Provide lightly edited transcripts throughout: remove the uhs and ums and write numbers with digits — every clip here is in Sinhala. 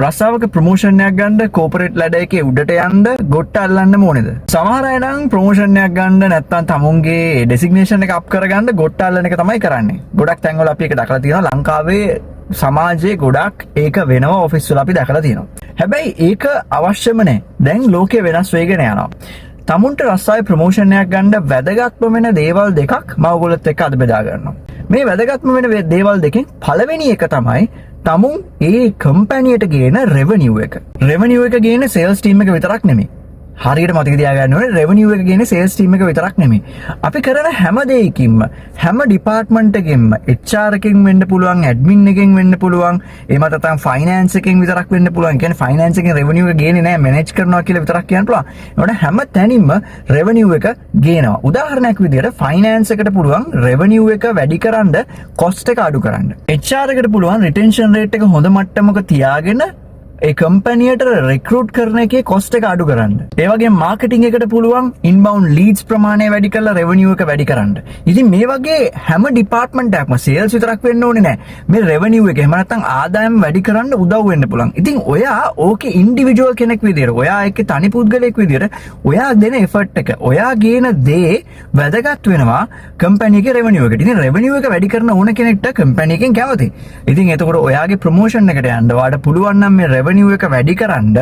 රස්සාවක ප්‍රොමෝෂන් එකක් ගන්න කෝපරේට් ලැඩර් එකේ උඩට යන්න ගොට්ට අල්ලන්න ඕනේද? සමහර අය නම් ප්‍රොමෝෂන් එකක් ගන්න නැත්නම් තමුන්ගේ ඩෙසිග්නේෂන් එක අප් කරගන්න ගොට්ට අල්ලන එක තමයි කරන්නේ. ගොඩක් තැන්වල අපි ඒක දැකලා තියෙනවා. ලංකාවේ සමාජයේ ගොඩක් ඒක වෙනවා ඔෆිස් වල අපි දැකලා තියෙනවා. හැබැයි ඒක අවශ්‍යම නැහැ. දැන් ලෝකය වෙනස් වෙගෙන යනවා. තමුන්ට රස්සාවේ ප්‍රොමෝෂන් එකක් ගන්න වැදගත්ම වෙන දේවල් දෙකක් මම ඔයගොල්ලොත් එක්ක අද බෙදා ගන්නවා. මේ වැදගත්ම වෙන දේවල් දෙකෙන් පළවෙනි එක තමයි තමුන් ඒ කම්පැනියට ගේන රෙවෙනියු එක. රෙවෙනියු එක ගේන සේල්ස් ටීම් එක විතරක් නෙමෙයි. හරියට මතක තියාගන්න ඕනේ රෙවෙනියු එක ගේන සේල්ස් ටීම් එක විතරක් නෙමෙයි. අපි කරන හැම දෙයකින්ම හැම ඩිපාර්ට්මන්ට් එකකින්ම HR එකකින් වෙන්න පුළුවන්, ඇඩ්මින් එකකින් වෙන්න පුළුවන්, එහෙම නැත්නම් ෆයිනෑන්ස් එකකින් විතරක් වෙන්න පුළුවන්. කියන්නේ ෆයිනෑන්ස් එකෙන් රෙවෙනියු එක ගේන්නේ නැහැ, මැනේජ් කරනවා කියලා විතරක් කියන්න පුළුවන්. ඒකට හැම තැනින්ම රෙවෙනියු එක ගේනවා. උදාහරණයක් විදිහට ෆයිනෑන්ස් එකට පුළුවන් රෙවෙනියු එක වැඩි කරන්න කොස්ට් එක අඩු කරන්න. HR එකට පුළුවන් රිටෙන්ෂන් රේට් එක හොඳ මට්ටමක තියාගෙන ඒ කම්පැනියට රික්‍රූට් කරන එකේ කොස්ට් එක අඩු කරන්න. ඒ වගේම මාකටිං එකට පුළුවන් ඉන්බවුන්ඩ් ලීඩ්ස් ප්‍රමාණය වැඩි කරලා රෙවෙනියු එක වැඩි කරන්න. ඉතින් මේ වගේ හැම ඩිපාර්ට්මන්ට් එකක්ම සේල්ස් විතරක් වෙන්න ඕනේ නැහැ. මේ රෙවෙනියු එක එහෙම නැත්නම් ආදායම වැඩි කරන්න උදව් වෙන්න පුළුවන්. ඉතින් ඔයා ඕකේ ඉන්ඩිවිජුවල් කෙනෙක් විදියට, ඔයා එක්කේ තනි පුද්ගලයෙක් විදියට ඔයා දෙන එෆර්ට් එක, ඔයා ගේන දේ වැදගත් වෙනවා කම්පැනි එකේ රෙවෙනියු එකට. ඉතින් රෙවෙනියු එක වැඩි කරන ඕන කෙනෙක්ට කම්පැනි එකෙන් කැමති. ඉතින් එතකොට ඔයාගේ ප්‍රොමෝෂන් එකට යන්න ඔයාට පුළුවන් නම් මේ රෙවෙනියු එක වැඩි කරන්න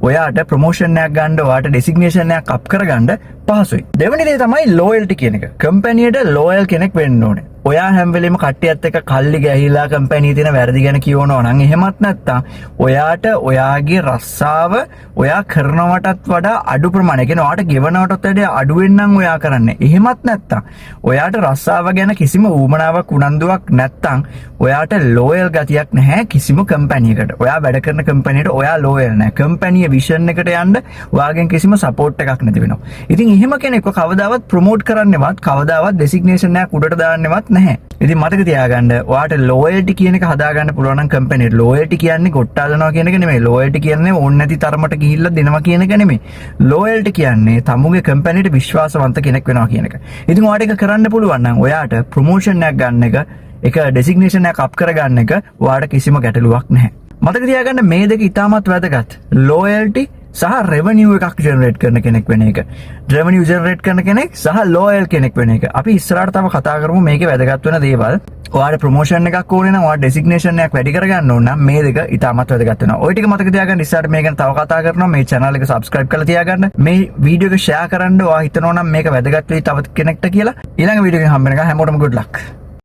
ඔයාට ප්‍රොමෝෂන් එකක් ගන්න, ඔයාට ඩෙසිග්නේෂන් එකක් අප් කරගන්න පහසුයි. දෙවෙනි දේ තමයි ලෝයල්ටි කියන එක. කම්පැනියට ලෝයල් කෙනෙක් වෙන්න ඕනේ. ඔයා හැම වෙලෙම කට්ටියත් එක්ක කල්ලි ගැහිලා කම්පැනියේ තියෙන වැරදි ගැන කියවනවා නම් එහෙමත් නැත්තම් ඔයාට ඔයාගේ රස්සාව ඔයා කරනවටත් වඩා අඩු ප්‍රමාණයක්, කියන්නේ ඔයාට ගෙවනවටත් වඩා අඩුවෙන් නම් ඔයා කරන්නේ. එහෙමත් නැත්තම් ඔයාට රස්සාව ගැන කිසිම ඌමනාවක් උනන්දුවක් නැත්තම් ඔයාට ලෝයල් ගතියක් නැහැ කිසිම කම්පැනියකට. ඔයා වැඩ කරන කම්පැනියට ඔයා ලෝයල් නැහැ. කම්පැනියේ විෂන් එකට යන්න ඔයාගෙන් කිසිම සපෝට් එකක් නැති වෙනවා. ඉතින් එහෙම කෙනෙක්ව කවදාවත් ප්‍රොමෝට් කරන්නවත්, කවදාවත් ඩෙසිග්නේෂන් එකක් උඩට දාන්නවත් නැහැ. ඉතින් මතක තියාගන්න ඔයාට ලෝයල්ටි කියන එක හදාගන්න පුළුවන් නම් කම්පැනියට. ලෝයල්ටි කියන්නේ ගොට්ටාලනවා කියන එක නෙමෙයි. ලෝයල්ටි කියන්නේ ඕන නැති තරමට ගිහිල්ලා දෙනවා කියන එක නෙමෙයි. ලෝයල්ටි කියන්නේ තමුගේ කම්පැනියට විශ්වාසවන්ත කෙනෙක් වෙනවා කියන එක. ඉතින් ඔයාට ඒක කරන්න පුළුවන් නම් ඔයාට ප්‍රොමෝෂන් එකක් ගන්න එක ඩෙසිග්නේෂන් එකක් අප් කරගන්න එක ඔයාට කිසිම ගැටලුවක් නැහැ. මතක තියාගන්න මේ දෙක ඉතාමත් වැදගත්. ලෝයල්ටි සහ රෙවෙනියු එකක් ජෙනරේට් කරන කෙනෙක් වෙන එක. රෙවෙනියු ජෙනරේට් කරන කෙනෙක් සහ ලෝයල් කෙනෙක් වෙන එක. අපි ඉස්සරහට තව කතා කරමු මේකේ වැදගත් වෙන දේවල්. ඔයාට ප්‍රොමෝෂන් එකක් ඕනේ නම්, ඔයාට ඩෙසිග්නේෂන් එකක් වැඩි කරගන්න ඕන නම් මේ දෙක ඉතාමත් වැදගත් වෙනවා. ওই ටික මතක තියාගන්න. ඉස්සරහට මේ ගැන තව කතා කරනවා. මේ channel එක subscribe කරලා තියාගන්න. මේ වීඩියෝ එක share කරන්න. ඔයා හිතනවා නම් මේක වැදගත් වෙයි තව කෙනෙක්ට කියලා. ඊළඟ වීඩියෝ එකෙන් හම්බ වෙනකන් හැමෝටම good luck.